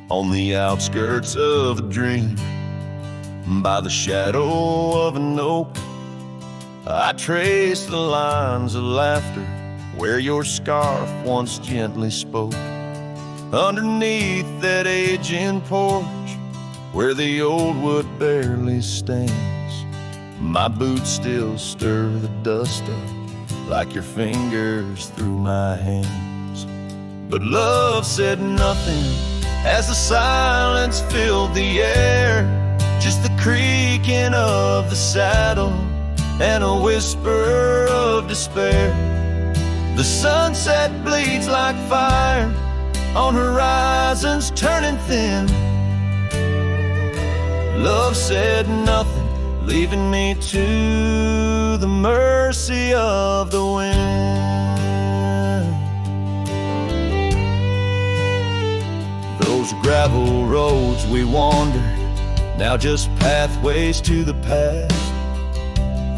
on the outskirts of a dream. By the shadow of an oak, I trace the lines of laughter where your scarf once gently spoke. Underneath that aging porch, where the old wood barely stands, my boots still stir the dust up like your fingers through my hands. But love said nothing as the silence filled the air, just the creaking of the saddle and a whisper of despair. The sunset bleeds like fire on horizons turning thin. Love said nothing, leaving me to the mercy of the wind. Those gravel roads we wandered, now just pathways to the past.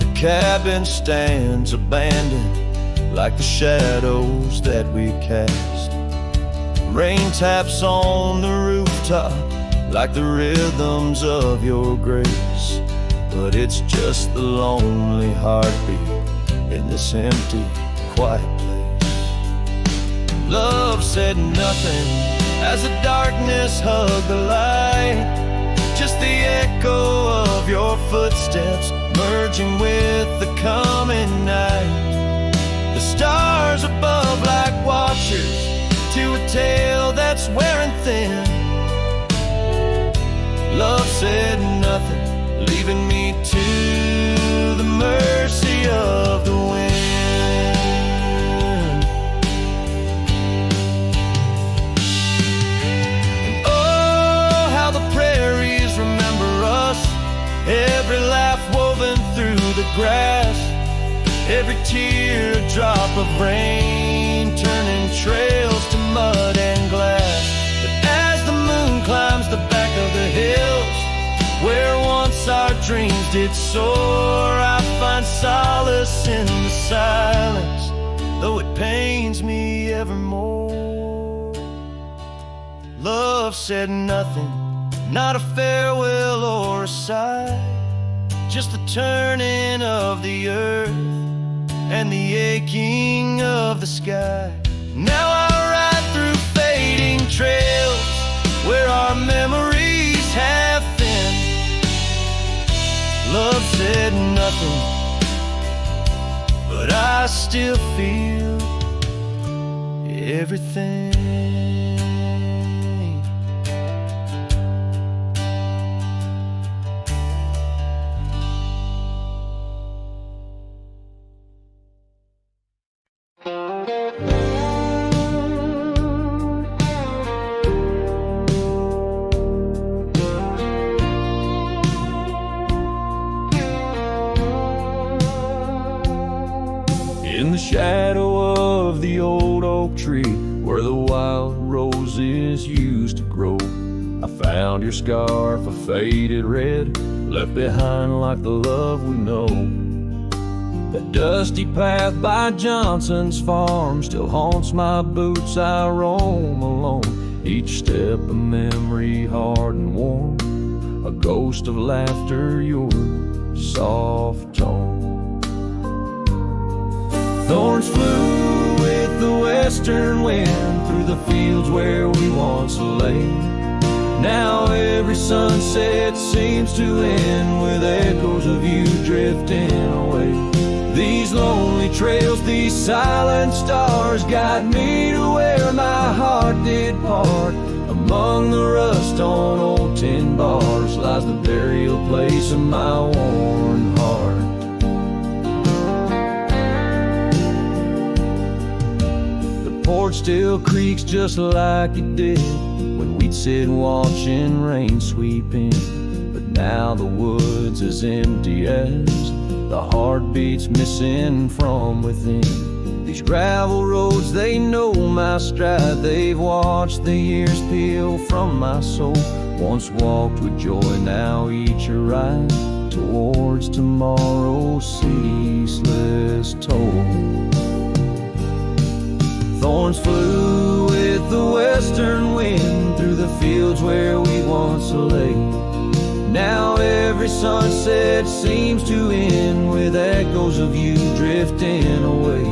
The cabin stands abandoned like the shadows that we cast. Rain taps on the rooftop like the rhythms of your grace, but it's just the lonely heartbeat in this empty, quiet place. Love said nothing as the darkness hugged the light, just the echo of your footsteps merging with the coming night. The stars above like watchers to a tale that's wearing thin. Love said nothing, leaving me to the mercy of the wind. And oh, how the prairies remember us, every laugh woven through the grass, every teardrop of rain turning trails to mud and glass. But as the moon climbs the back of the hills where once our dreams did soar, I find solace in the silence, though it pains me evermore. Love said nothing, not a farewell or a sigh, just the turning of the earth and the aching of the sky. Now I ride through fading trails where our memories have thinned. Love said nothing, but I still feel everything. In the shadow of the old oak tree where the wild roses used to grow, I found your scarf, a faded red, left behind like the love we know. That dusty path by Johnson's farm still haunts my boots, I roam alone. Each step a memory hard and warm, a ghost of laughter, your soft tone. Thorns flew with the western wind through the fields where we once lay. Now every sunset seems to end with echoes of you drifting away. These lonely trails, these silent stars guide me to where my heart did part. Among the rust on old tin bars lies the burial place of my worn heart. Porch still creaks just like it did when we'd sit watching rain sweep in. But now the woods as empty as the heartbeats missing from within. These gravel roads, they know my stride, they've watched the years peel from my soul. Once walked with joy, now each a ride towards tomorrow's ceaseless toll. Thorns flew with the western wind through the fields where we once lay. Now every sunset seems to end with echoes of you drifting away.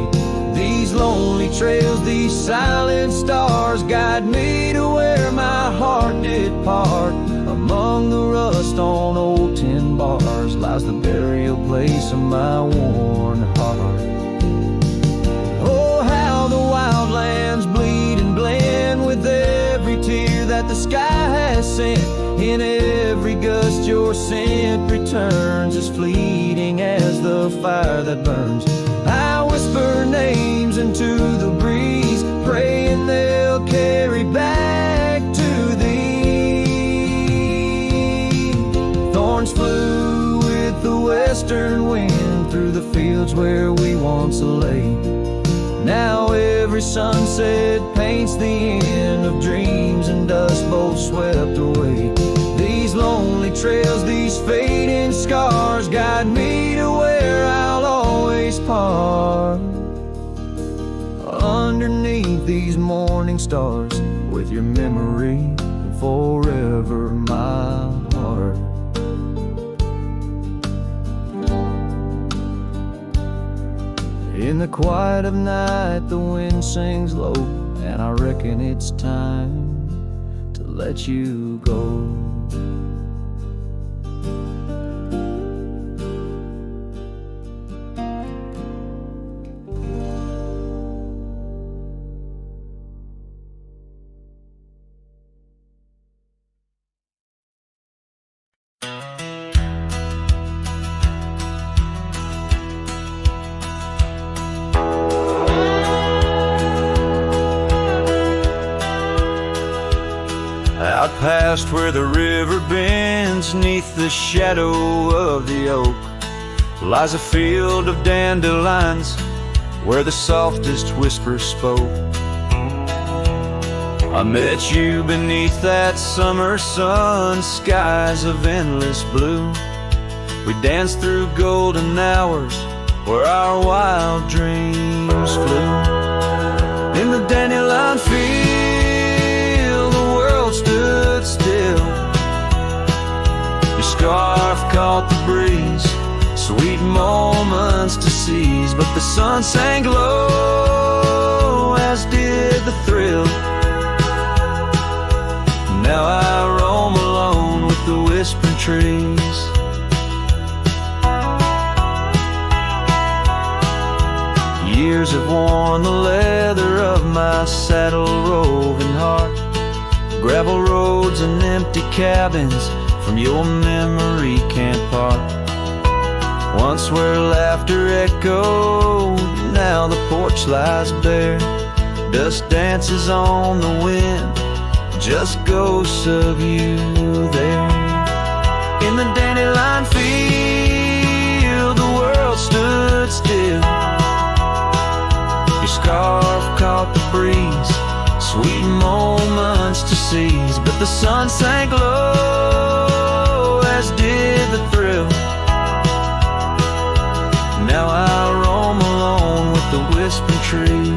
These lonely trails, these silent stars guide me to where my heart did part. Among the rust on old tin bars lies the burial place of my worn heart. Oh, how the wildlands bleed and blend with every tear that the sky has sent. In every gust your scent returns, as fleeting as the fire that burns. I whisper names into the breeze, praying they'll carry back to thee. Thorns flew with the western wind through the fields where we once lay. Now every sunset paints the end of dreams, and dust both swept away. These lonely trails, these fading scars guide me to where I'll always part. Underneath these morning stars, with your memory forever my heart. In the quiet of night the wind sings low, and I reckon it's time to let you go. Out past where the river bends, neath the shadow of the oak, lies a field of dandelions where the softest whisper spoke. I met you beneath that summer sun, skies of endless blue. We danced through golden hours where our wild dreams flew. In the dandelion field the world stood still. Your scarf caught the breeze, sweet moments to seize. But the sun sank low, as did the thrill. Now I roam alone with the whispering trees. Years have worn the leather of my saddle roving heart. Gravel roads and empty cabins from your memory can't part. Once where laughter echoed, now the porch lies bare. Dust dances on the wind, just ghosts of you there. In the dandelion field the world stood still. Your scarf caught the breeze, sweet moments to seize. But the sun sank low, as did the thrill. Now I roam alone with the whispering trees.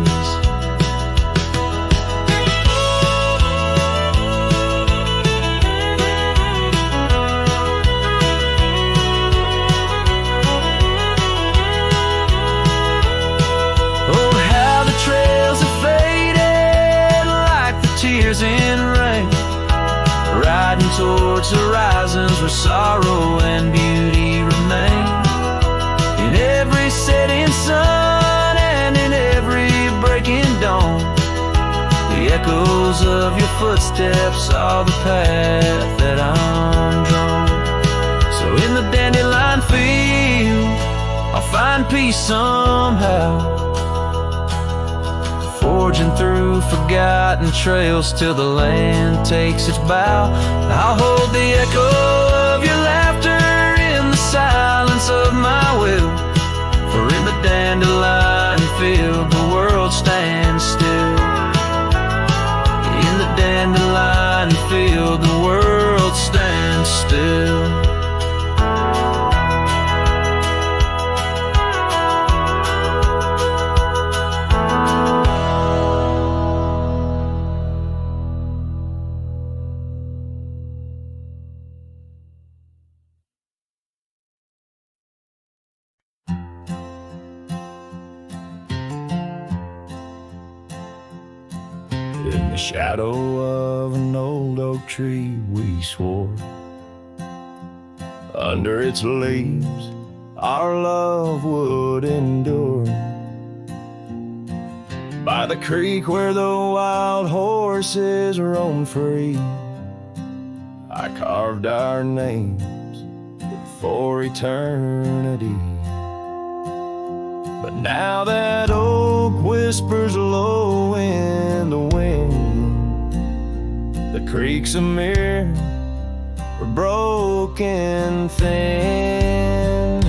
In rain, riding towards horizons where sorrow and beauty remain. In every setting sun and in every breaking dawn, the echoes of your footsteps are the path that I'm drawn. So in the dandelion field I'll find peace somehow, forging through forgotten trails till the land takes its bow. I'll hold the echo of your laughter in the silence of my will. For in the dandelion field the world stands still. In the dandelion field the world stands still. shadow of an old oak tree we swore. Under its leaves our love would endure. By the creek where the wild horses roam free, I carved our names for eternity. But now that oak whispers low in the wind, the creek's a mirror, we're broken thin.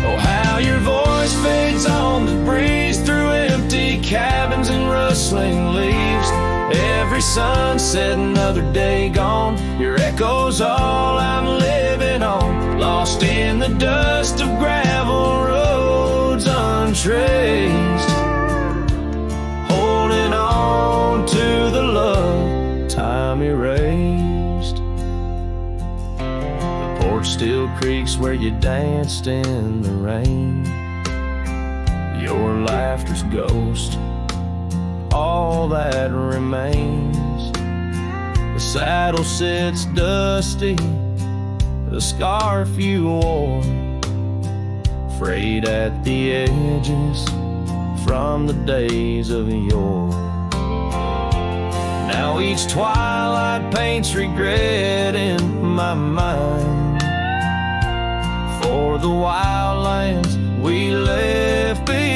Oh, how your voice fades on the breeze through empty cabins and rustling leaves. Every sunset, another day gone, your echo's all I'm living on. Lost in the dust of gravel roads untraced, holding on to the love time erased. The porch still creaks where you danced in the rain. Your laughter's ghost, all that remains. The saddle sits dusty, the scarf you wore, frayed at the edges from the days of yore. Now each twilight paints regret in my mind for the wild lands we left behind.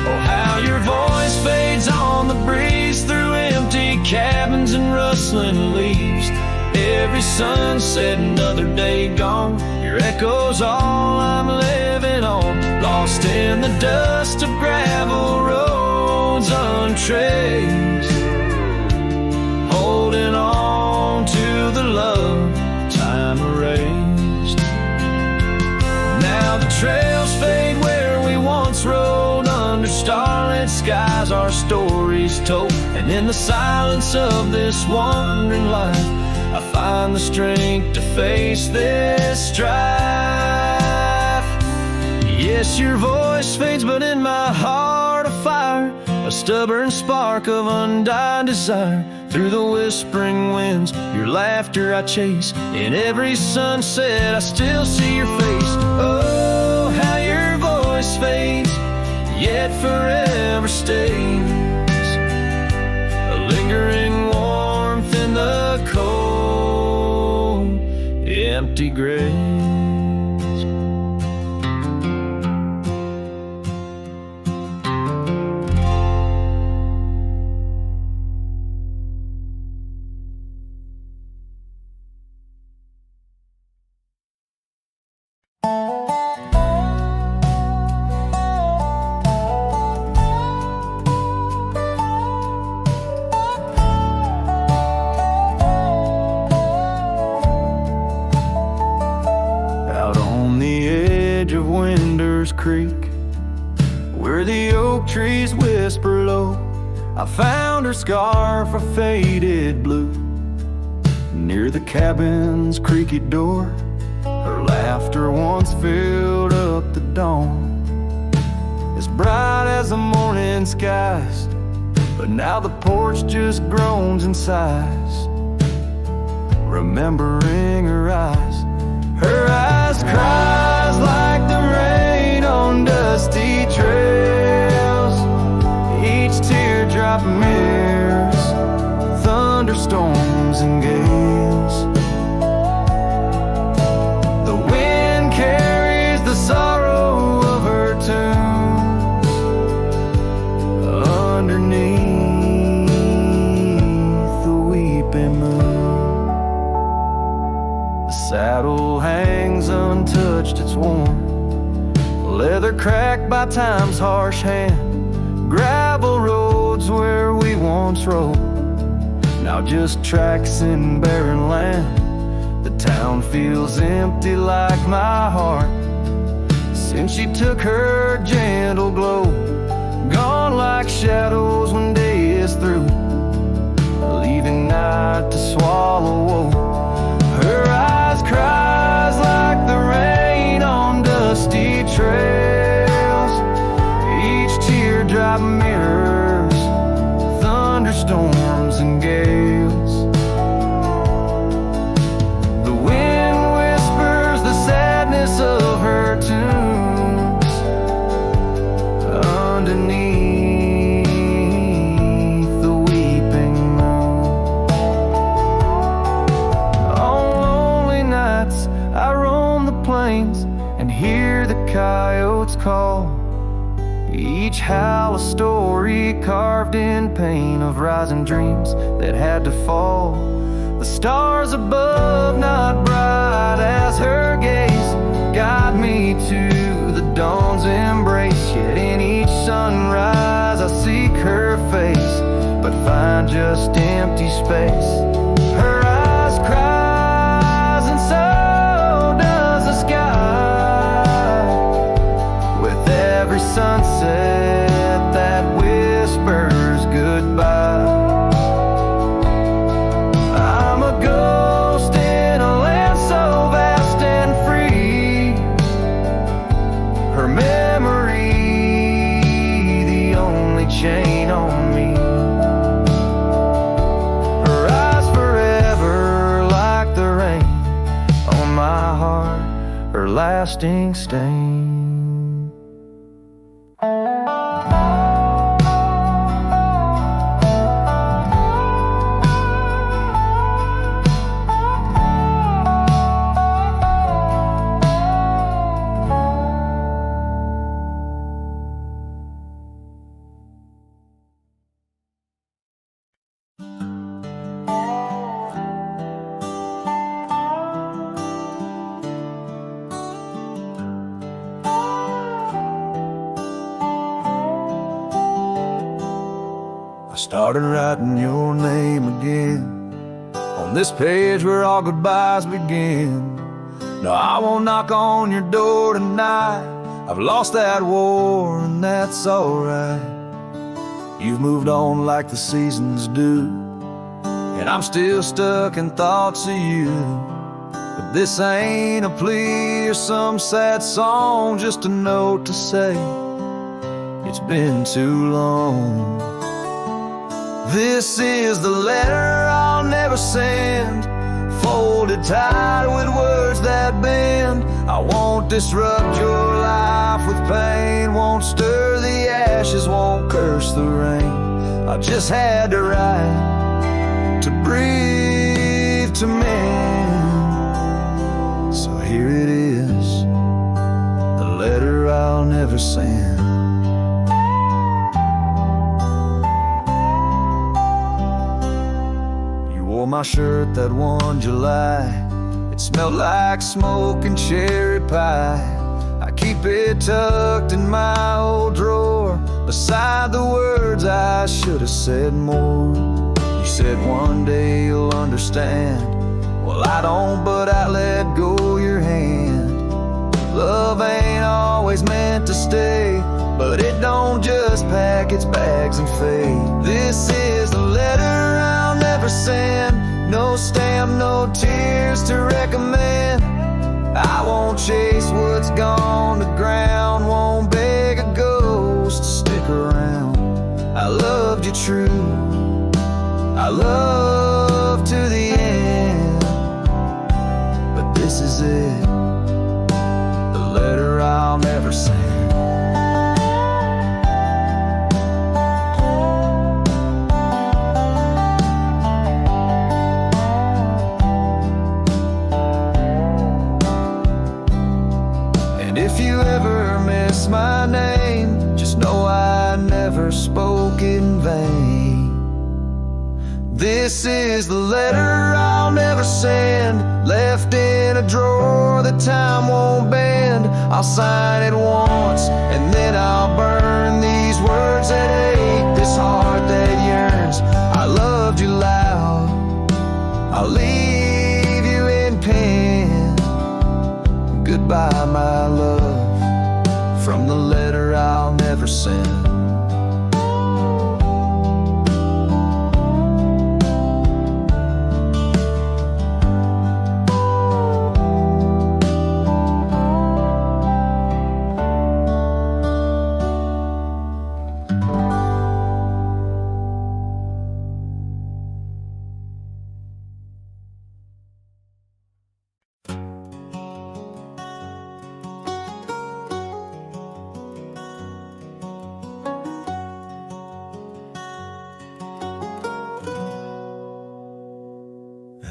Oh, how your voice fades on the breeze through empty cabins and rustling leaves. Every sunset, another day gone, your echo's all I'm living on. Lost in the dust of gravel roads untraced, holding on to the love time erased. Now the trails fade where we once rode, under starlit skies our stories told. And in the silence of this wandering life, I find the strength to face this strife. Yes, your voice fades, but in my heart a fire, a stubborn spark of undying desire. Through the whispering winds, your laughter I chase. In every sunset, I still see your face. Oh, how your voice fades, yet forever stays. A lingering warmth in the cold, empty graves. Creek, where the oak trees whisper low, I found her scarf a faded blue. Near the cabin's creaky door, her laughter once filled up the dawn, as bright as the morning skies. But now the porch just groans and sighs, remembering her eyes. Her eyes cries like the rain on dusty trails. Each teardrop mirrors thunderstorms and gales. The wind carries the sorrow of her tunes underneath the weeping moon. The saddle hangs untouched, it's warm, leather cracked by time's harsh hand. Gravel roads where we once rode, now just tracks in barren land. The town feels empty like my heart since she took her gentle glow. Gone like shadows when day is through, leaving night to swallow woe. Her eyes cries like the rain on dusty trails. Each teardrop mirrors Each howl a story carved in pain of rising dreams that had to fall. The stars above not bright as her gaze guide me to the dawn's embrace. Yet in each sunrise I seek her face, but find just empty space. Her eyes cries and so does the sky, with every sunset that whispers goodbye. I'm a ghost in a land so vast and free, her memory the only chain on me. Her eyes forever like the rain on my heart, her lasting stain. I started writing your name again on this page where all goodbyes begin. No, I won't knock on your door tonight. I've lost that war and that's alright. You've moved on like the seasons do, and I'm still stuck in thoughts of you. But this ain't a plea or some sad song, just a note to say it's been too long. This is the letter I'll never send, folded tight with words that bend. I won't disrupt your life with pain, won't stir the ashes, won't curse the rain. I just had to write, to breathe, to mend. So here it is, the letter I'll never send. My shirt that one July, it smelled like smoke and cherry pie. I keep it tucked in my old drawer, beside the words I should have said more. You said one day you'll understand. Well, I don't, but I let go your hand. Love ain't always meant to stay, but it don't just pack its bags and fade. This is the letter I'll never send, no stamp, no tears to recommend. I won't chase what's gone to ground, won't beg a ghost to stick around. I loved you true, I love to the end, but this is it, the letter I'll never send. If you ever miss my name, just know I never spoke in vain. This is the letter I'll never send, left in a drawer that time won't bend. I'll sign it once and then I'll burn these words that ache, this heart that yearns. I loved you loud, I'll leave you in pen. Goodbye, my love, from the letter I'll never send.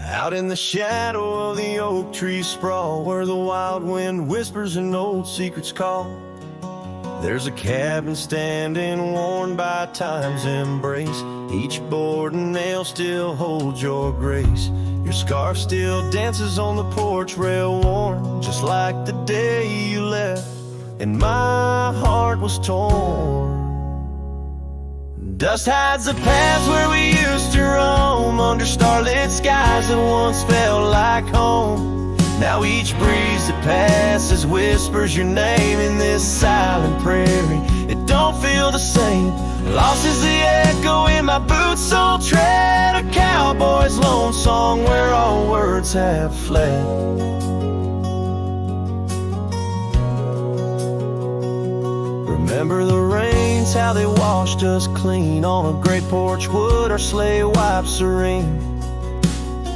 Out in the shadow of the oak tree sprawl, where the wild wind whispers and old secrets call, There's a cabin standing worn by time's embrace. Each board and nail still holds your grace. Your scarf still dances on the porch rail worn, just like the day you left, and my heart was torn. Dust hides the paths where we used to roam, under starlit skies that once felt like home. Now each breeze that passes whispers your name in this silent prairie. It don't feel the same. Lost is the echo in my boots, so tread a cowboy's lone song where all words have fled. Remember the rains, how they washed us clean. On a great porch wood our sleigh wiped serene.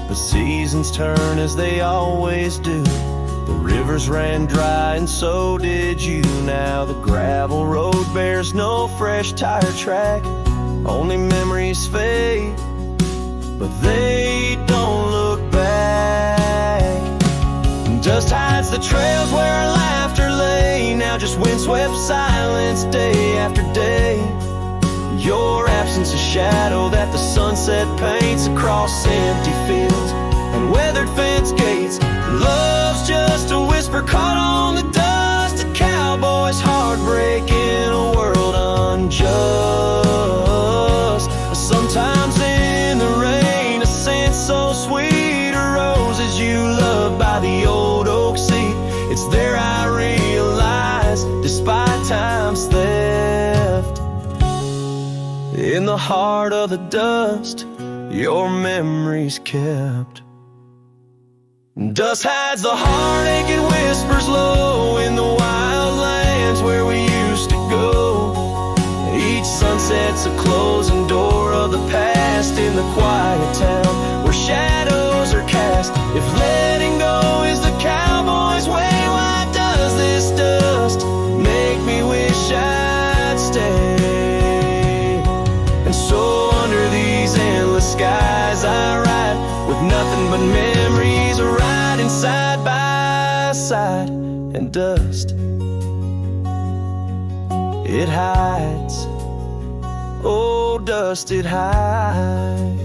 But seasons turn as they always do. The rivers ran dry and so did you. Now the gravel road bears no fresh tire track. Only memories fade, but they don't look back. Dust hides the trails where our laughter lay. Now just windswept silence day after day. Your absence a shadow that the sunset paints across empty fields and weathered fence gates. Love's just a whisper caught on the dust. A cowboy's heartbreak in a world unjust. Sometimes in the rain, a scent so sweet arose as you loved by the old oak seat. It's there I realize, despite time's theft, in the heart of the dust, your memory's kept. Dust hides the heartache and whispers low in the wild lands where we used to go. Each sunset's a closing door of the past in the quiet town where shadows are cast. If letting go is the cowboy's way, why does this dust make me wish I'd stay? And so under these endless skies I ride, with nothing but memories riding side by side. And dust, it hides, oh dust, it hides.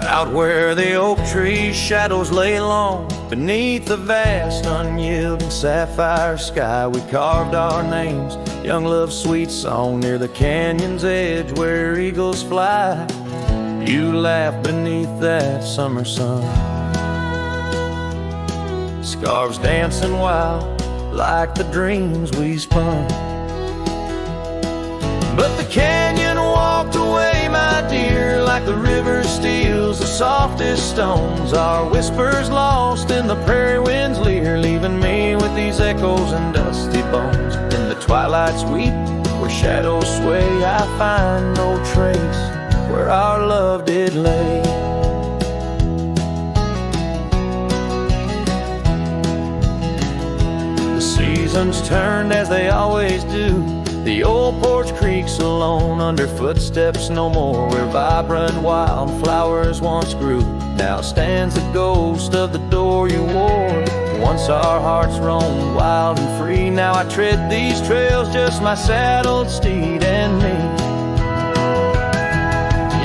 Out where the oak tree's shadows lay long, beneath the vast unyielding sapphire sky, we carved our names, young love's sweet song, near the canyon's edge where eagles fly. You laughed beneath that summer sun, scarves dancing wild like the dreams we spun. But the canyon walked away, my dear, like the river steals the softest stones. Our whispers lost in the prairie wind's leer, leaving me with these echoes and dusty bones. In the twilight's weep, where shadows sway, I find no trace where our love did lay. The seasons turned as they always do. The old porch creaks alone under footsteps no more, where vibrant wildflowers once grew. Now stands the ghost of the door you wore. Once our hearts roamed wild and free. Now I tread these trails, just my saddled steed and me.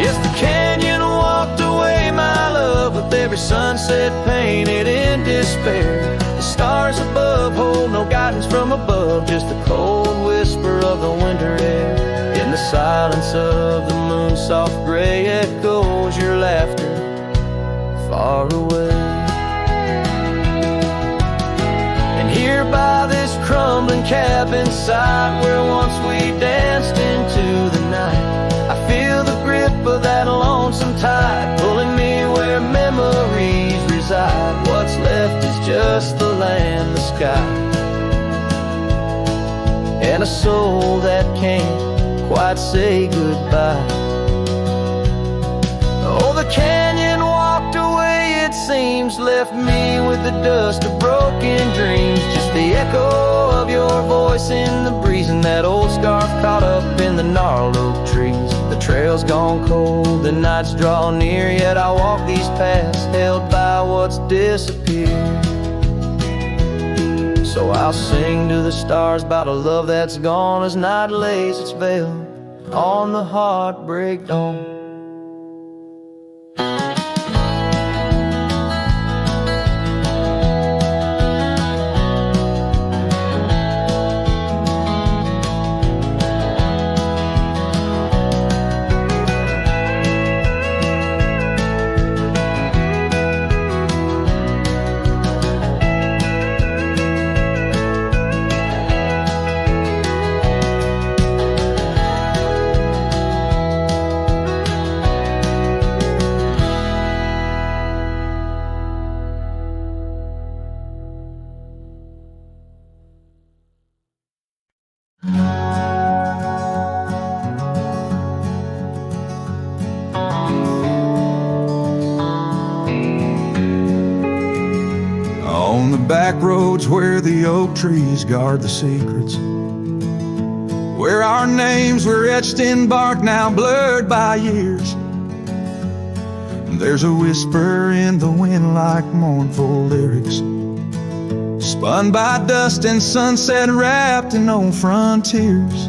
Yes, the canyon walked away, my love, with every sunset painted in despair. The stars above hold no guidance from above, just the cold whisper of the winter air. In the silence of the moon's soft gray echoes your laughter far away. And here by this crumbling cabin site, where once we danced into the night, I feel the grip of that lonesome tide pulling me where memories reside. What's left is just the land, the sky, and a soul that can't quite say goodbye. Oh, the canyon walked away, its seems left me with the dust of broken dreams. Just the echo of your voice in the breeze, and that old scarf caught up in the gnarled oak trees. The trail's gone cold, the nights draw near, yet I walk these paths held by what's disappeared. So I'll sing to the stars about a love that's gone as night lays its veil on the heartbreak dawn. On the back roads where the oak trees guard the secrets, where our names were etched in bark now blurred by years, there's a whisper in the wind like mournful lyrics, spun by dust and sunset wrapped in old frontiers.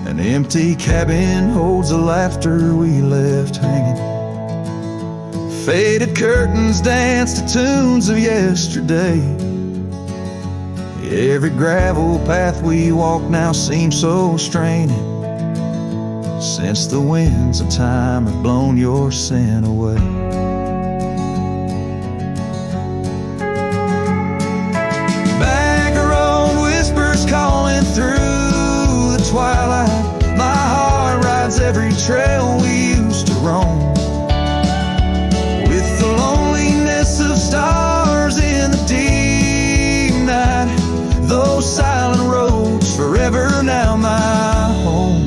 An empty cabin holds the laughter we left hanging. Faded curtains dance to tunes of yesterday. Every gravel path we walk now seems so straining, since the winds of time have blown your sin away. Back road whispers calling through the twilight. My heart rides every trail we used to roam, of stars in the deep night. Those silent roads forever now my home.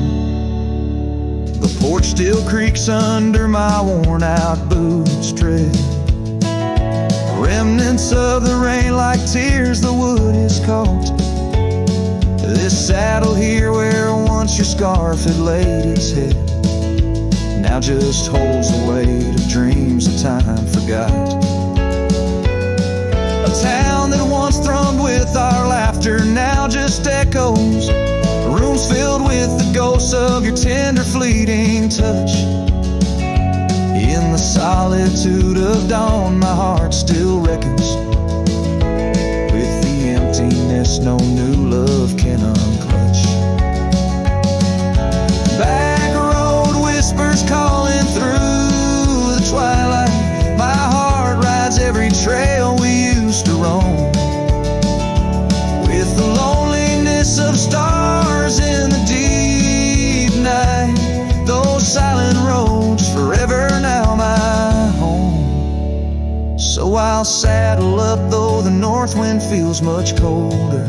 The porch still creaks under my worn out boots tread. Remnants of the rain like tears the wood has caught. This saddle here where once your scarf had laid its head now just holds the weight of dreams that time forgot. A town that once thrummed with our laughter now just echoes. Rooms filled with the ghosts of your tender fleeting touch. In the solitude of dawn my heart still reckons with the emptiness no new love can unclutch. Back road whispers calling through the twilight. My heart rides every trail we used to roam, with the loneliness of stars in the deep night. Those silent roads forever now my home. So I'll saddle up though the north wind feels much colder,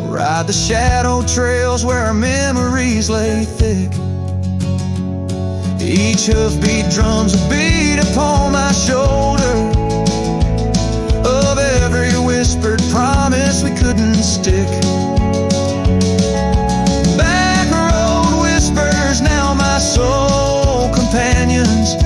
ride the shadow trails where our memories lay thick. Each hoofbeat drums a beat upon my shoulder of every whispered promise we couldn't stick. Back road whispers now my soul companions,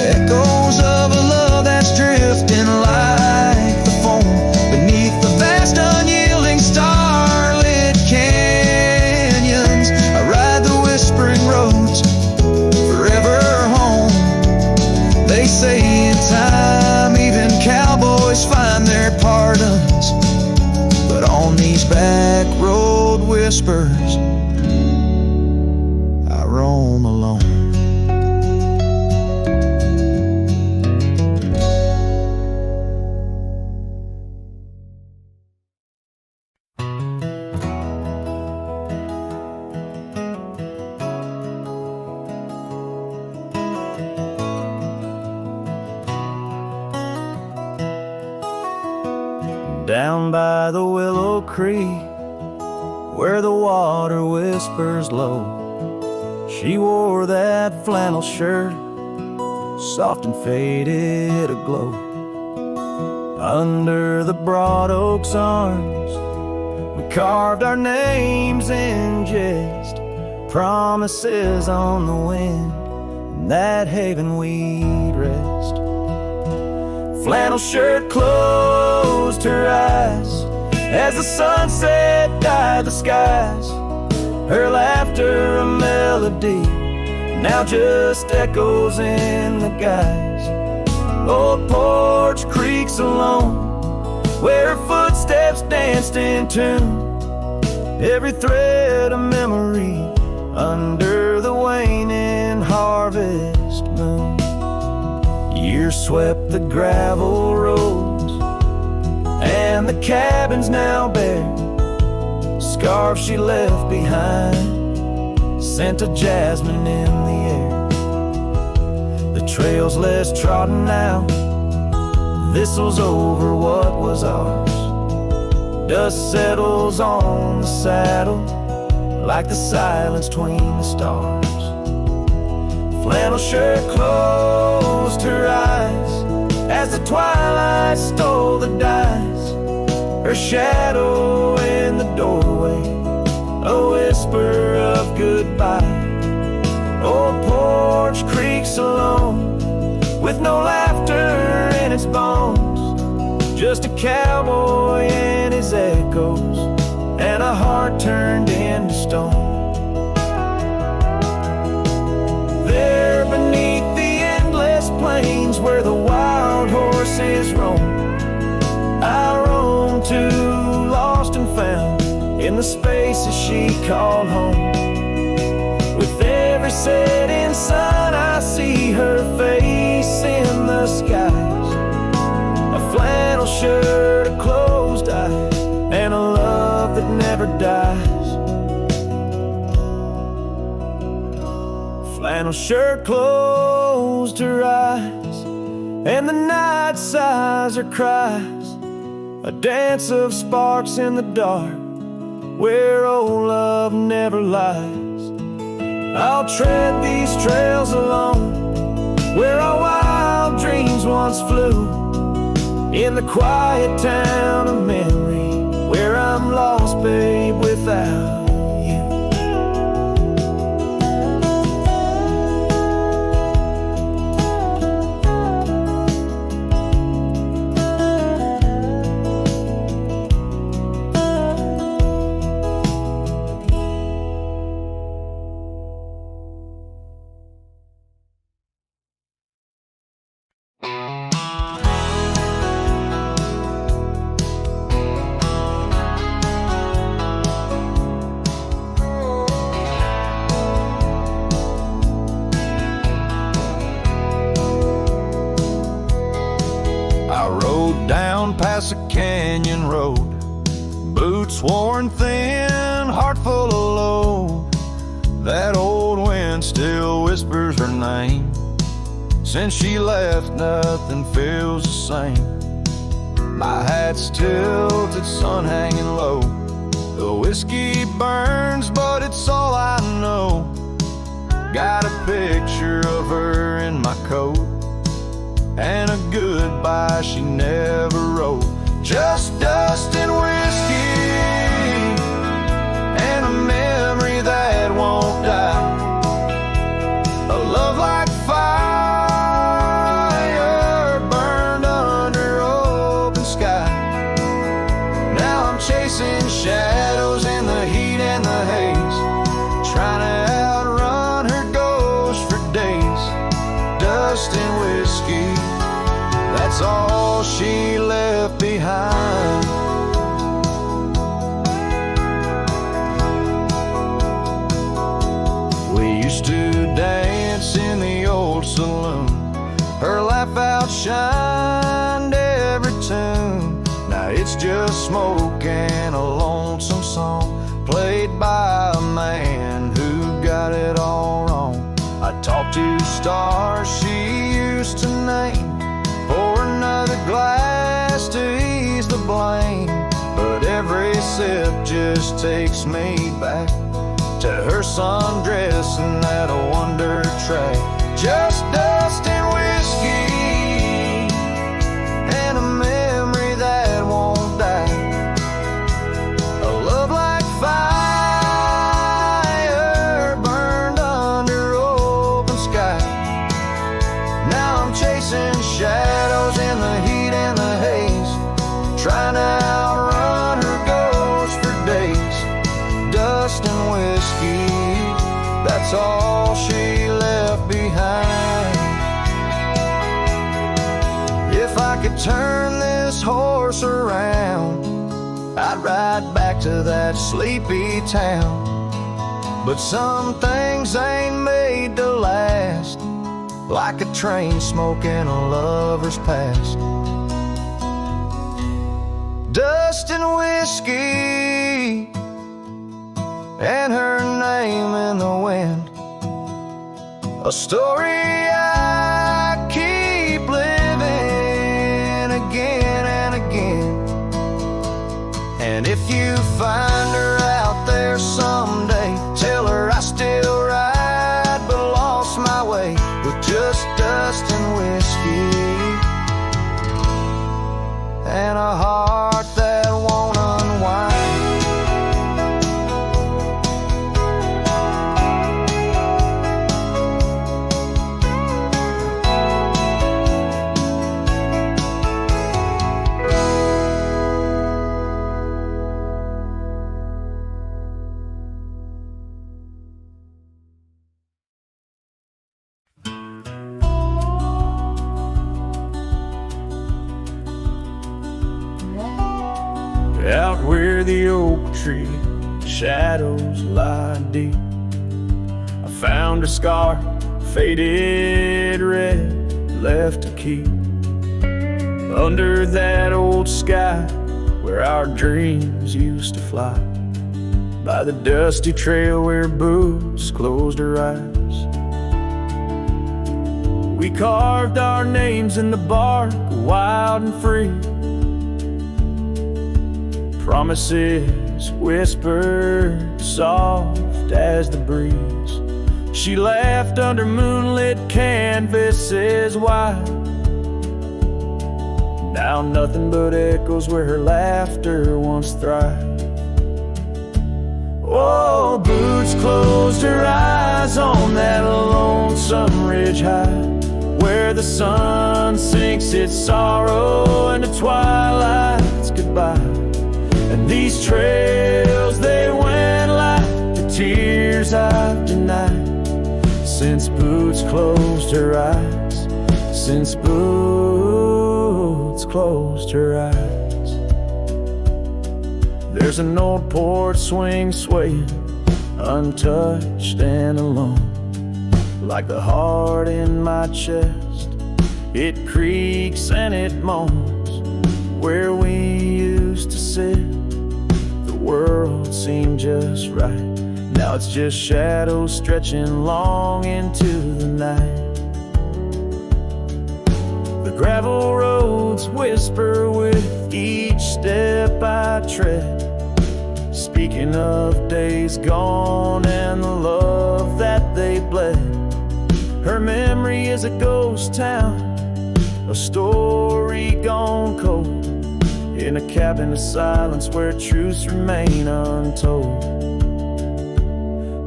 echoes of a love that's drifting like the foam beneath the vast unyielding starlit canyons. I ride the whispering roads forever home. They say in time even cowboys find their pardons, but on these back road whispers I roam alone. Down by the willow creek, where the water whispers low, she wore that flannel shirt soft and faded aglow. Under the broad oak's arms, we carved our names in jest, promises on the wind, in that haven we'd rest. Flannel shirt closed her eyes as the sunset dyed the skies. Her laughter a melody, now just echoes in the guise. Old porch creaks alone, where her footsteps danced in tune. Every thread a memory under the waning harvest moon. Years swept the gravel roads, and the cabin's now bare. Scarf she left behind, scent of jasmine in the air. The trail's less trodden now, thistle's over what was ours. Dust settles on the saddle like the silence between the stars. Flannel shirt closed her eyes as the twilight stole the dice. Her shadow in the doorway, a whisper of goodbye. Old porch creaks alone, with no laughter in its bones. Just a cowboy and his echoes, and a heart turned into stone. There beneath the endless plains where the wild horses roam, I roam to, lost and found, in the spaces she called home. With every setting sun I see her face in the skies. A flannel shirt, a closed eye, and a love that never dies. Flannel shirt closed her eyes, and the night sighs her cries. A dance of sparks in the dark, where old love never lies. I'll tread these trails alone, where our wild dreams once flew. In the quiet town of memory, where I'm lost, babe, without you. Past a canyon road, boots worn thin, heart full of load. That old wind still whispers her name. Since she left, nothing feels the same. My hat's tilted, sun hanging low. The whiskey burns, but it's all I know. Got a picture of her in my coat, and a goodbye she never wrote. Just dust and whiskey, and a memory that won't die. A love like fire burned under open sky. Now I'm chasing shadows in the heat and the haze, trying to outrun her ghost for days. Dust and whiskey, that's all she left behind. We used to dance in the old saloon. Her laugh outshined every tune. Now it's just smoke and a lonesome song, played by a man who got it all wrong. I talked to stars she used to name, pour another glass to ease the blame. But every sip just takes me back to her sundress and that wonder track. Just dust and wind, that's all she left behind. If I could turn this horse around, I'd ride back to that sleepy town. But some things ain't made to last, like a train smoke in a lover's past. Dust and whiskey and her name in the wind, a story I keep living again and again. And if you find her out there someday, tell her I still ride but lost my way, with just dust and whiskey and a heart that won't unwind. Out where the oak tree shadows lie deep, I found a scar, faded red, left to keep. Under that old sky where our dreams used to fly, by the dusty trail where boots closed her eyes. We carved our names in the bark, wild and free. Promises whispered soft as the breeze. She laughed under moonlit canvases wide. Now nothing but echoes where her laughter once thrived. Oh, boots closed her eyes on that lonesome ridge high, where the sun sinks its sorrow into twilight's goodbye. And these trails, they went like the tears I've denied, since boots closed her eyes, since boots closed her eyes. There's an old porch swing swaying, untouched and alone, like the heart in my chest. It creaks and it moans where we used to sit. The world seemed just right. Now it's just shadows stretching long into the night. The gravel roads whisper with each step I tread, speaking of days gone and the love that they bled. Her memory is a ghost town, a story gone cold, in a cabin of silence where truths remain untold.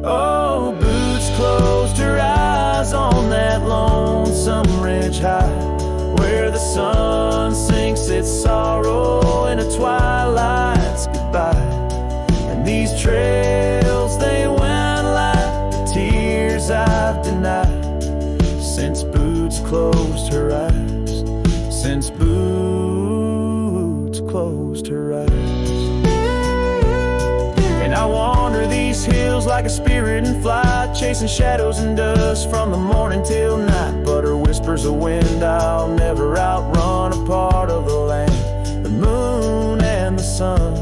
Oh, boots closed her eyes on that lonesome ridge high, where the sun sinks its sorrow into twilight's goodbye. And these trails, they went like the tears I've denied, since boots closed her eyes, since boots closed her eyes. And I wander these hills like a spirit in flight, chasing shadows and dust from the morning till night. But her whispers of wind I'll never outrun, a part of the land, the moon and the sun.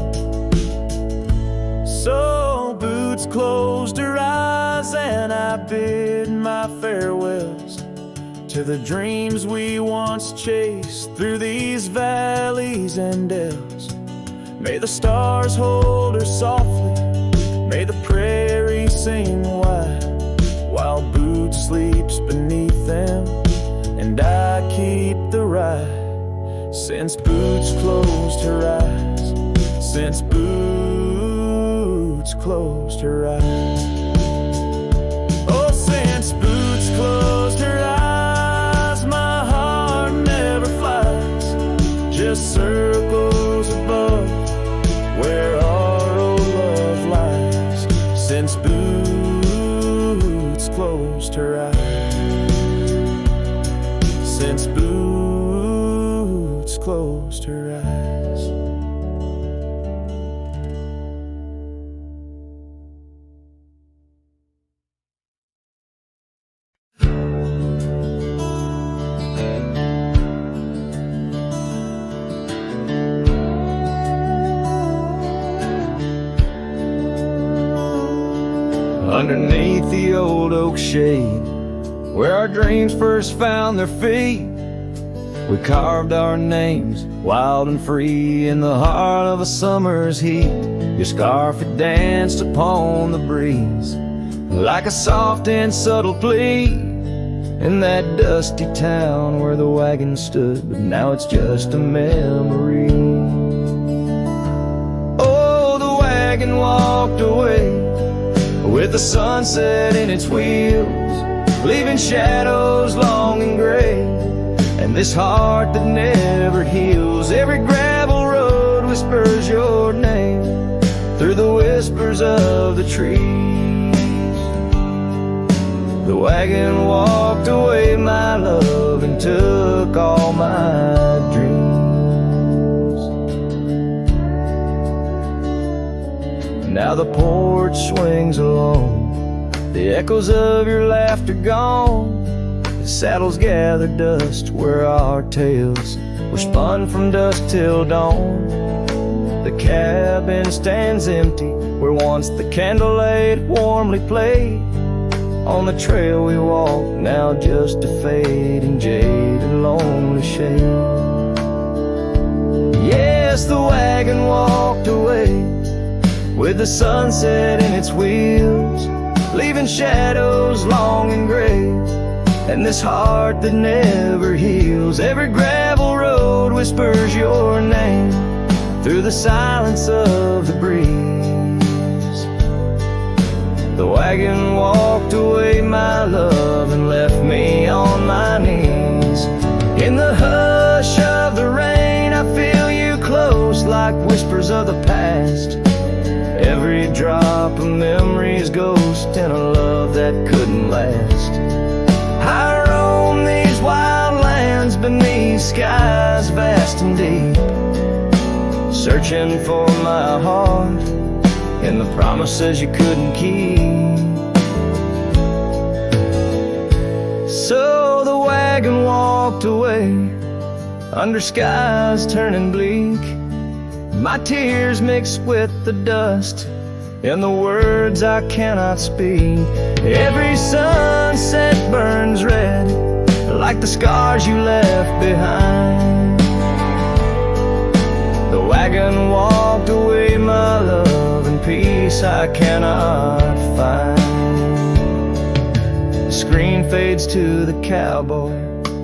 So boots closed her eyes and I bid my farewells to the dreams we once chased through these valleys and dells. May the stars hold her softly, may the prairie sing wide, while boots sleeps beneath them and I keep the ride. Since boots closed her eyes, since boots closed her eyes. Oh, since boots closed her eyes, my heart never flies, just circles above where our old love lies. Since boots underneath the old oak shade, where our dreams first found their feet. We carved our names, wild and free, in the heart of a summer's heat. Your scarf had danced upon the breeze, like a soft and subtle plea, in that dusty town where the wagon stood, but now it's just a memory. Oh, the wagon walked away with the sunset in its wheels, leaving shadows long and gray, and this heart that never heals. Every gravel road whispers your name through the whispers of the trees. The wagon walked away, my love, and took all my dreams. Now the porch swings alone, the echoes of your laughter gone. The saddles gather dust where our tales were spun from dusk till dawn. The cabin stands empty where once the candlelight warmly played. On the trail we walk, now just a fading jade and lonely shade. Yes, the wagon walked away with the sunset in its wheels, leaving shadows long and gray, and this heart that never heals. Every gravel road whispers your name through the silence of the breeze. The wagon walked away, my love, and left me on my knees. In the hush of the rain, I feel you close like whispers of the past. Every drop of memory's ghost in a love that couldn't last. I roam these wild lands beneath skies vast and deep, searching for my heart in the promises you couldn't keep. So the wagon walked away under skies turning bleak. My tears mixed with the dust and the words I cannot speak. Every sunset burns red like the scars you left behind. The wagon walked away, my love, and peace I cannot find. The screen fades to the cowboy,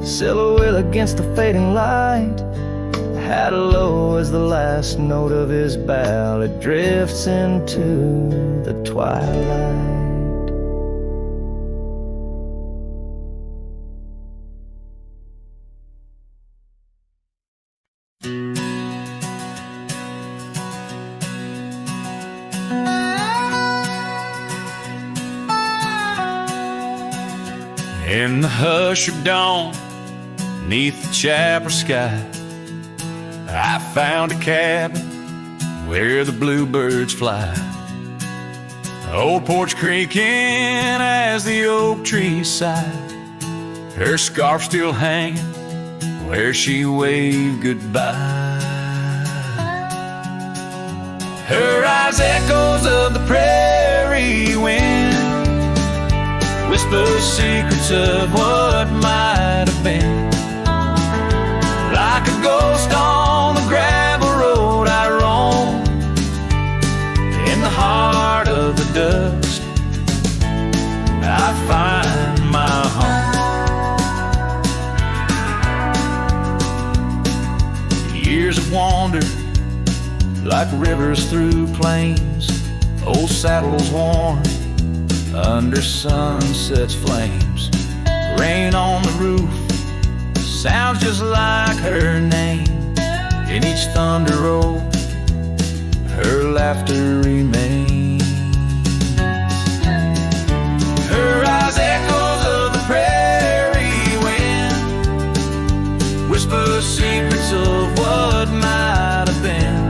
silhouette against the fading light. Hat low as the last note of his ballad drifts into the twilight. In the hush of dawn, neath the chapel sky, I found a cabin where the bluebirds fly. Old porch creaking as the oak trees sigh, her scarf still hanging where she waved goodbye. Her eyes echoes of the prairie wind, whisper secrets of what might have been. Like a ghost on the gravel road I roam, in the heart of the dust I find my home. Years of wander like rivers through plains, old saddles worn under sunset's flames. Rain on the roof sounds just like her name. In each thunder roll, her laughter remains. Her eyes echoes of the prairie wind, whisper secrets of what might have been.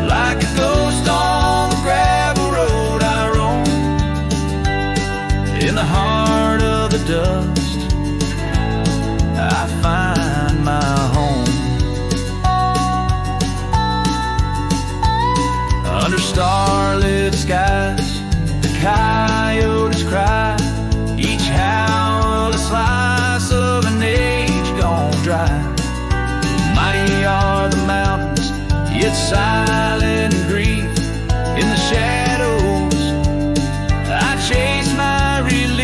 Like a ghost on the gravel road I roam, in the heart of the dust I find my home. Under starlit skies, the cry. Each howl a slice of an age gone dry. Mighty are the mountains, yet silent grief. In the shadows, I chase my relief.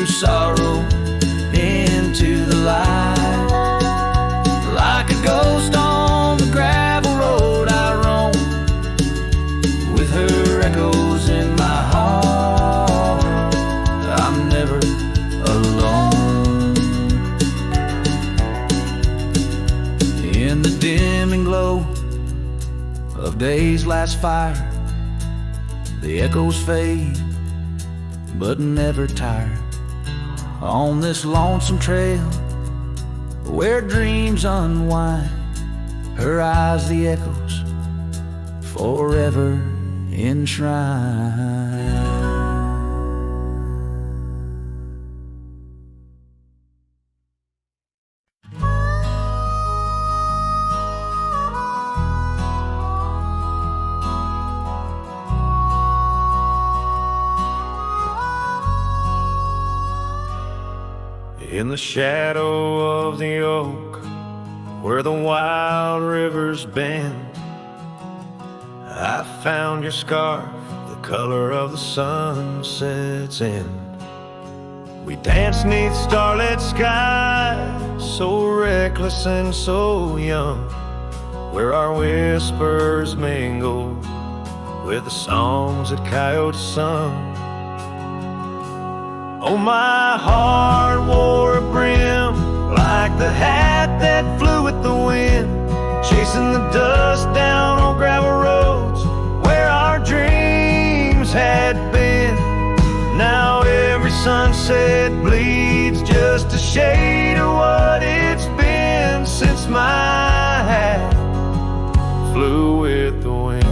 Sorrow into the light. Like a ghost on the gravel road I roam, with her echoes in my heart. I'm never alone. In the dimming glow of day's last fire, the echoes fade but never tire. On this lonesome trail where dreams unwind, her eyes the echoes forever enshrined. In the shadow of the oak, where the wild rivers bend, I found your scarf, the color of the sunset's end. We danced 'neath starlit skies, so reckless and so young, where our whispers mingled with the songs that coyotes sung. Oh, my heart wore a brim like the hat that flew with the wind, chasing the dust down on gravel roads where our dreams had been. Now every sunset bleeds just a shade of what it's been since my hat flew with the wind.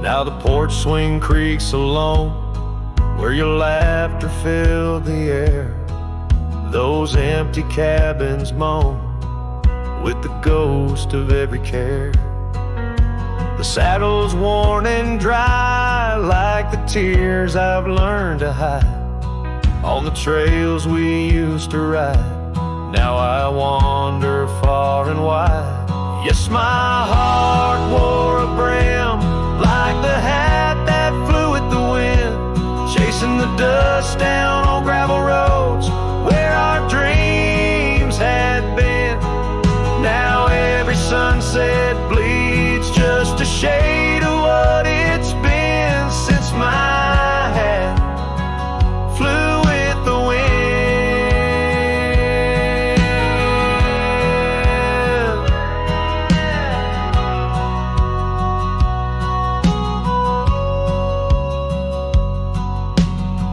Now the porch swing creaks alone, where your laughter filled the air. Those empty cabins moan with the ghost of every care. The saddle's worn and dry like the tears I've learned to hide on the trails we used to ride. Now I wander far and wide. Yes, my heart wore a brim like the hat that flew with the wind, chasing the dust down on gravel roads where our dreams had been. Now every sunset bleeds just a shade of what it's been since my hat flew with the wind.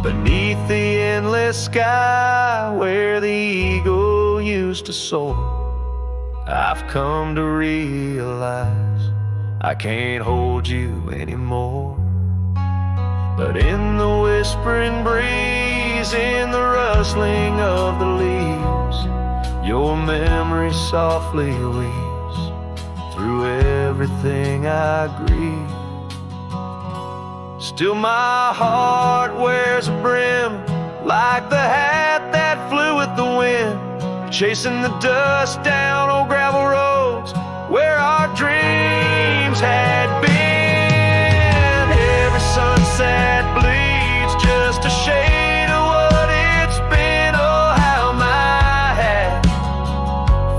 Beneath the endless sky where the eagle used to soar, I've come to realize I can't hold you anymore. But in the whispering breeze, in the rustling of the leaves, your memory softly weaves through everything I grieve. Still my heart wears a brim like the hat that flew with the wind, chasing the dust down on gravel roads where our dreams had been. Every sunset bleeds just a shade of what it's been. Oh, how my hat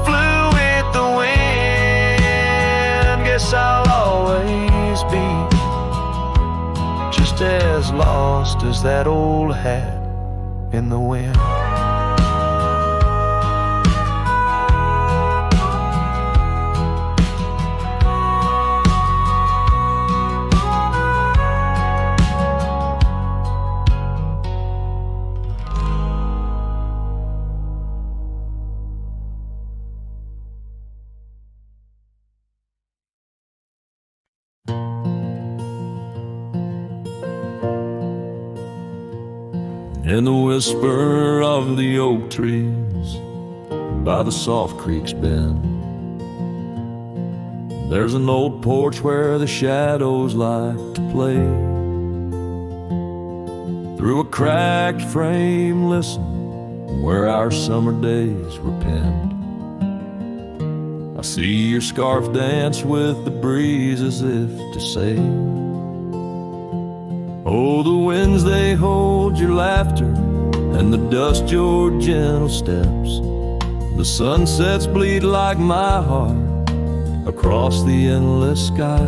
flew with the wind. Guess I'll always be just as lost as that old hat in the wind. in the whisper of the oak trees by the soft creek's bend. There's an old porch where the shadows like to play. Through a cracked frame, listen, where our summer days were penned. I see your scarf dance with the breeze as if to say, oh, the winds they hold your laughter, and the dust your gentle steps. The sunsets bleed like my heart across the endless sky.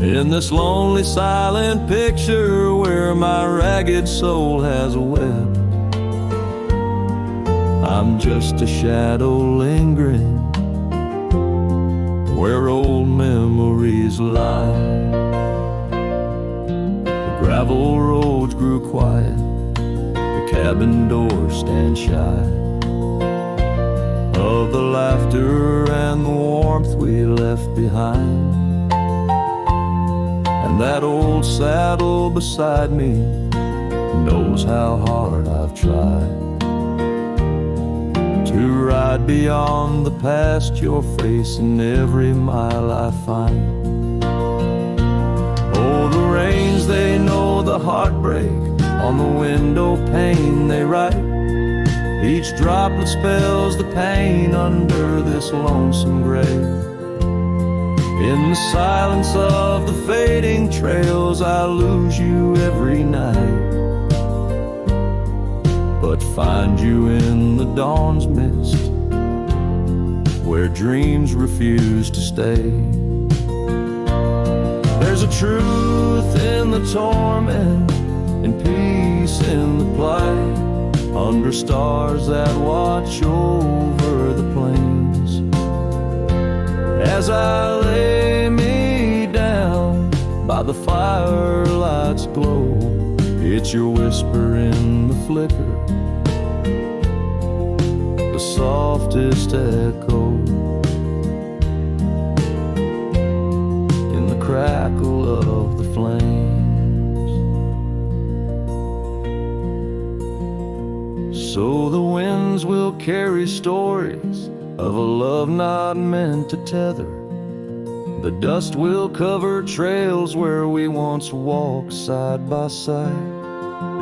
In this lonely silent picture where my ragged soul has wept, I'm just a shadow lingering where old memories lie. The gravel roads grew quiet, the cabin doors stand shy of the laughter and the warmth we left behind. And that old saddle beside me knows how hard I've tried to ride beyond the past, your face in every mile I find. Oh, the rains, they know the heartbreak, on the window pane they write. Each droplet spells the pain under this lonesome grave. In the silence of the fading trails, I lose you every night, but find you in the dawn's mist, where dreams refuse to stay. There's a truth in the torment, and peace in the plight, under stars that watch over the plains. As I lay me down by the firelight's glow, it's your whisper in the flicker, the softest echo in the crackle of the flames. So the winds will carry stories of a love not meant to tether. The dust will cover trails where we once walked side by side.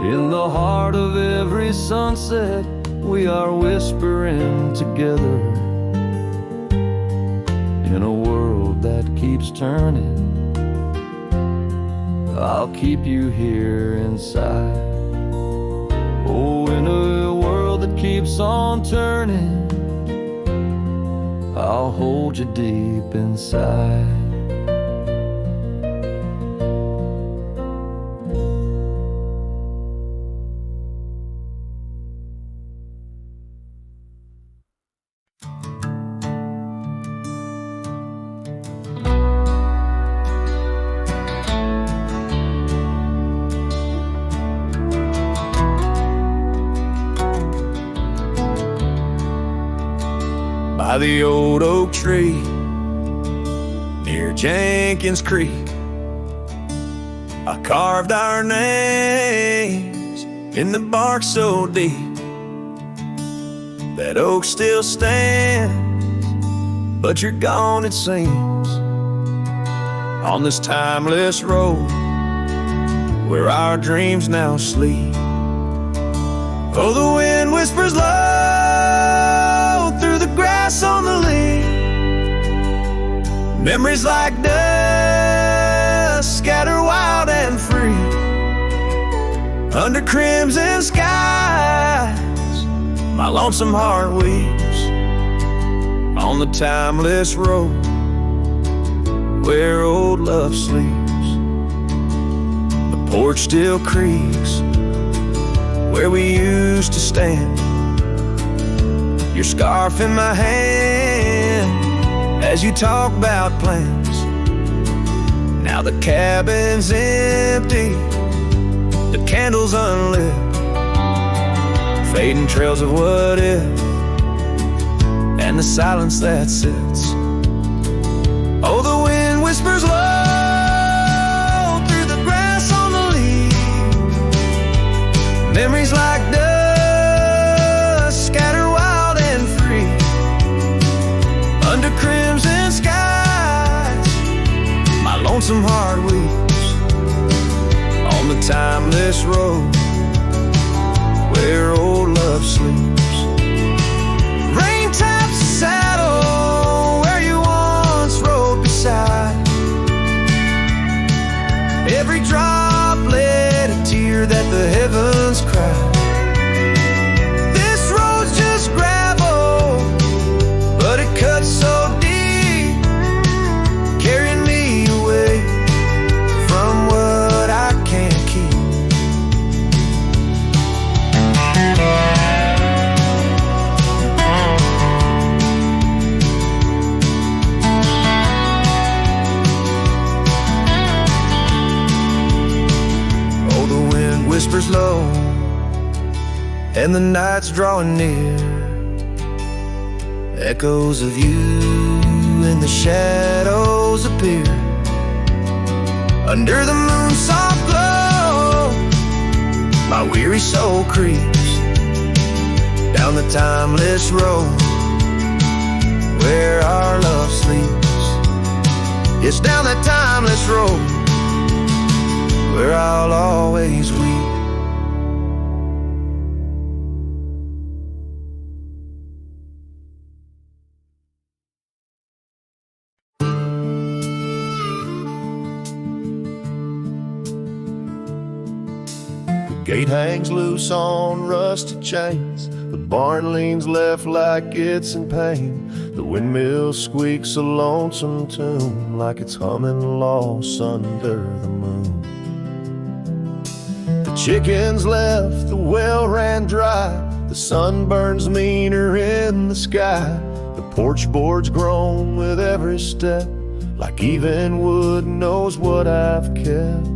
In the heart of every sunset, we are whispering together. In a world that keeps turning, I'll keep you here inside. Oh, in a world that keeps on turning, I'll hold you deep inside. By the old oak tree near Jenkins Creek, I carved our names in the bark so deep. That oak still stands, but you're gone it seems, on this timeless road where our dreams now sleep. Oh, the wind whispers low through the grass on the lea. Memories like dust scatter wild and free under crimson skies. My lonesome heart weeps on the timeless road where old love sleeps. The porch still creaks where we used to stand, your scarf in my hand as you talk about plans. Now the cabin's empty, the candles unlit, fading trails of what if, and the silence that sits. Oh, the wind whispers low through the grass on the lea. Memories like dust scatter wild and free under crimson skies. My lonesome heart weeps on the timeless road where old love sleeps. Rain taps the saddle where you once rode beside. Every droplet a tear that the heavens cry. This road's just gravel, but it cuts so deep, carrying me away from what I can't keep. Oh, the wind whispers low and the night's drawing near. Echoes of you in the shadows appear. Under the moon's soft glow, my weary soul creeps down the timeless road where our love sleeps. It's down that timeless road where I'll always weep. Gate hangs loose on rusted chains. The barn leans left like it's in pain. The windmill squeaks a lonesome tune, like it's humming lost under the moon. The chickens left, the well ran dry. The sun burns meaner in the sky. The porch board's grown with every step, like even wood knows what I've kept.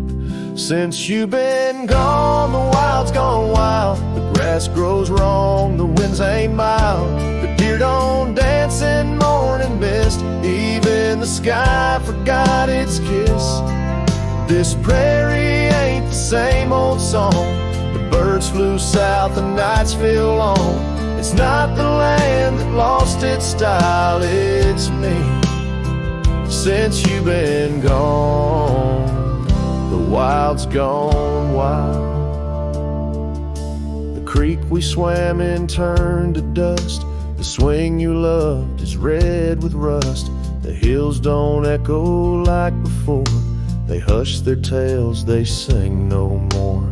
Since you've been gone, the wild's gone wild. The grass grows wrong, the winds ain't mild. The deer don't dance in morning mist. Even the sky forgot its kiss. This prairie ain't the same old song. The birds flew south, the nights feel long. It's not the land that lost its style, it's me. Since you've been gone, the wild's gone wild. The creek we swam in turned to dust. The swing you loved is red with rust. The hills don't echo like before. They hush their tales, they sing no more.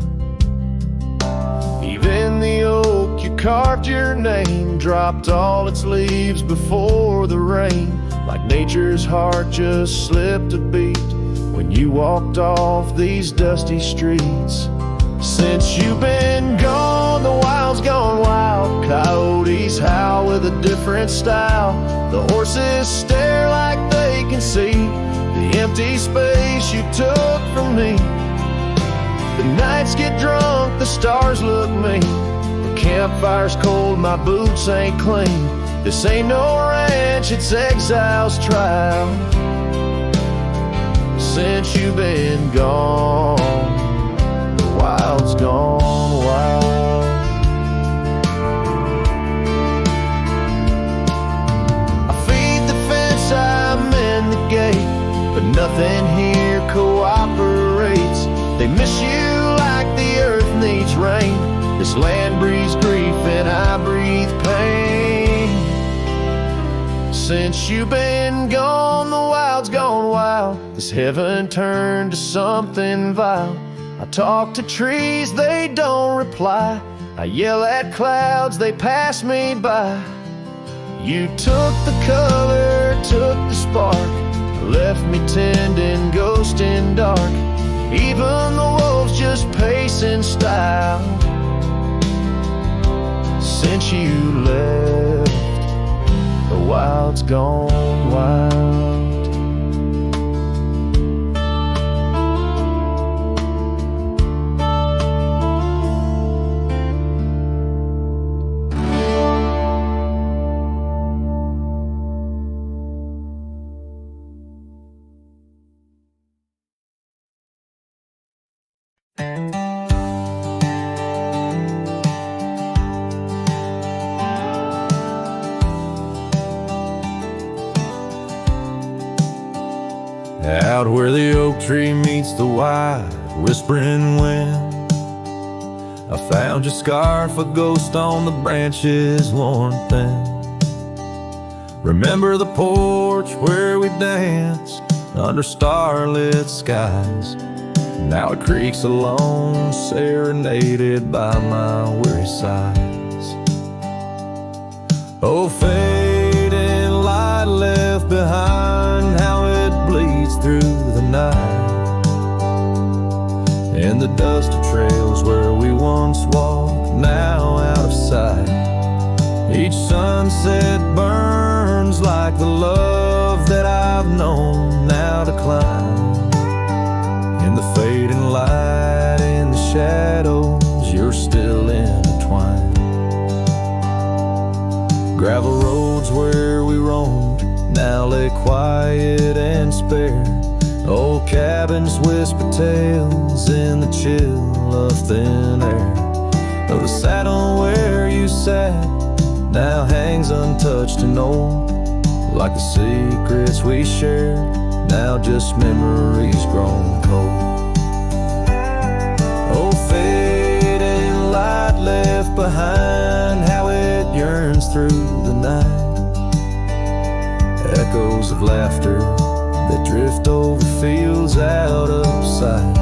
Even the oak you carved your name dropped all its leaves before the rain. Like nature's heart just slipped a beat when you walked off these dusty streets. Since you've been gone, the wild's gone wild. Coyotes howl with a different style. The horses stare like they can see the empty space you took from me. The nights get drunk, the stars look mean. The campfire's cold, my boots ain't clean. This ain't no ranch, it's exile's trial. Since you've been gone, the wild's gone wild. I feed the fence, I mend the gate, but nothing here cooperates. They miss you like the earth needs rain. This land breathes grief and I breathe pain. Since you've been gone, the wild's gone wild. This heaven turned to something vile. I talk to trees, they don't reply. I yell at clouds, they pass me by. You took the color, took the spark, left me tending, ghosting dark. Even the wolves just pacing style. Since you left, the wild's gone wild. Out where the oak tree meets the wide whispering wind, I found your scarf, a ghost on the branches worn thin. Remember the porch where we danced under starlit skies? Now it creaks alone, serenaded by my weary sighs. Oh, fading light left behind, how it bleeds through the night. And the dusty trails where we once walked, now out of sight. Each sunset burns like the love that I've known now decline. In the fading light, in the shadows, you're still intertwined. Gravel roads where we roamed now lay quiet and spare. Old cabins whisper tales in the chill of thin air. Though the saddle where you sat now hangs untouched and old, like the secrets we shared, now just memories grown cold. Oh, fading light left behind, how it yearns through the night. Echoes of laughter that drift over fields out of sight.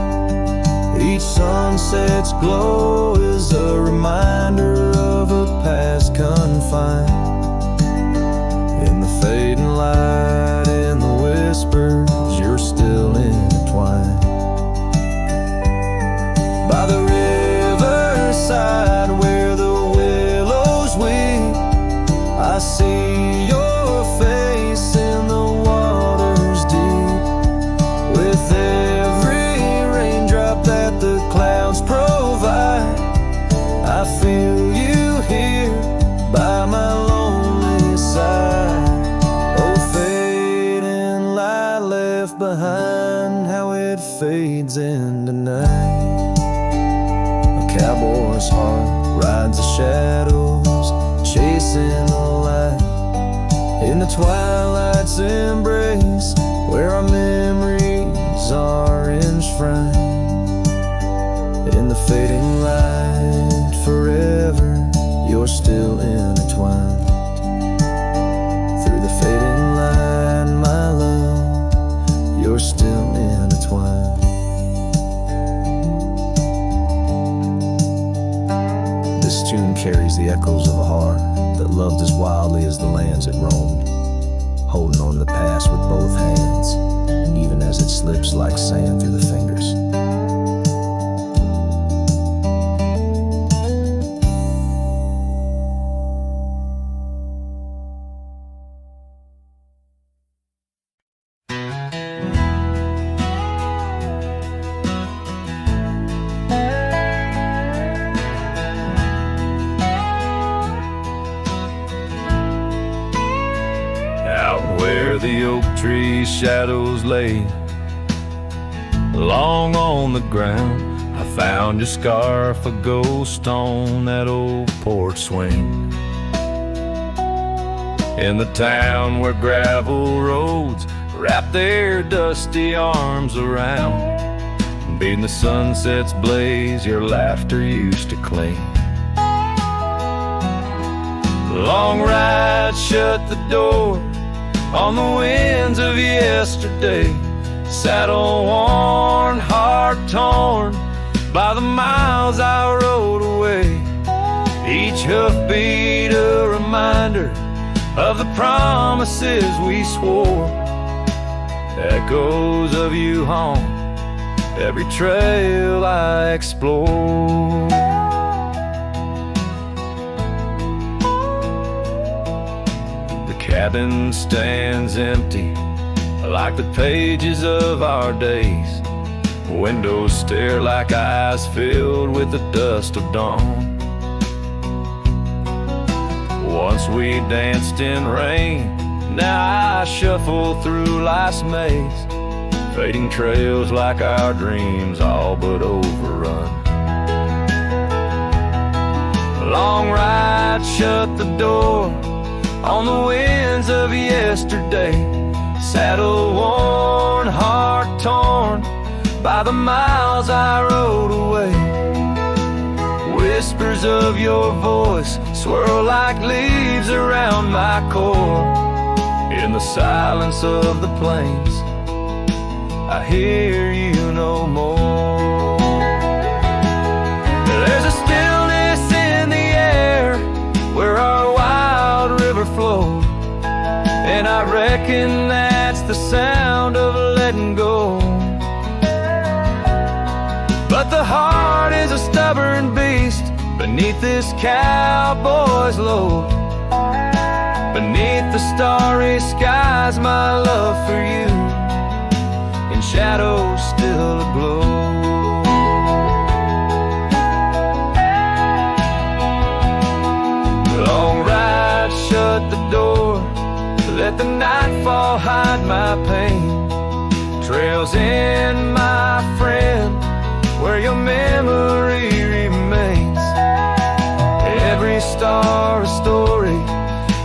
Each sunset's glow is a reminder of a past confined. In the fading light, in the whispers, you're still intertwined. By the riverside where the willows weep, I see your face in the waters deep. With every raindrop that the clouds provide, I feel you here by my lonely side. Oh, fading light left behind, how it fades into night. A cowboy's heart rides the shadows, chasing the light. In the twilight's embrace, where our memories are enshrined. In the fading light, forever, you're still intertwined. Through the fading light, my love, you're still intertwined. This tune carries the echoes of a heart that loved as wildly as the lands it roamed, holding on to the past with both hands, even as it slips like sand through the fingers. Where the oak tree shadows lay long on the ground, I found your scarf, a ghost on that old porch swing. In the town where gravel roads wrap their dusty arms around, beating the sunset's blaze, your laughter used to cling. Long ride shut the door on the winds of yesterday, saddle worn, heart torn by the miles I rode away. Each hoofbeat a reminder of the promises we swore. Echoes of you haunt every trail I explore. Cabin stands empty like the pages of our days. Windows stare like eyes filled with the dust of dawn. Once we danced in rain, now I shuffle through life's maze. Fading trails like our dreams, all but overrun. Long ride shut the door on the winds of yesterday, saddle worn, heart torn by the miles I rode away. Whispers of your voice swirl like leaves around my core. In the silence of the plains, I hear you no more. There's a stillness in the air where our wild river flowed, and I reckon that's the sound of letting go. But the heart is a stubborn beast beneath this cowboy's load. Beneath the starry skies, my love for you in shadows still aglow. Long ride, shut the door, let the nightfall hide my pain. Trails in, my friend, where your memory remains. Every star a story,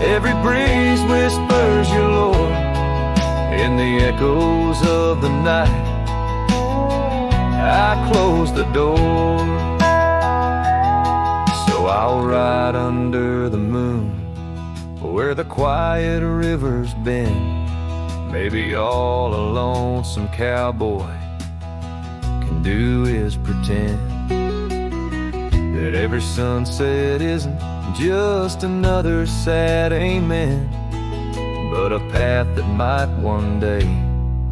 every breeze whispers your lore. In the echoes of the night, I close the door. So I'll ride under the moon, where the quiet river's been. Maybe all a lonesome cowboy can do is pretend that every sunset isn't just another sad amen, but a path that might one day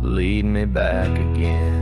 lead me back again.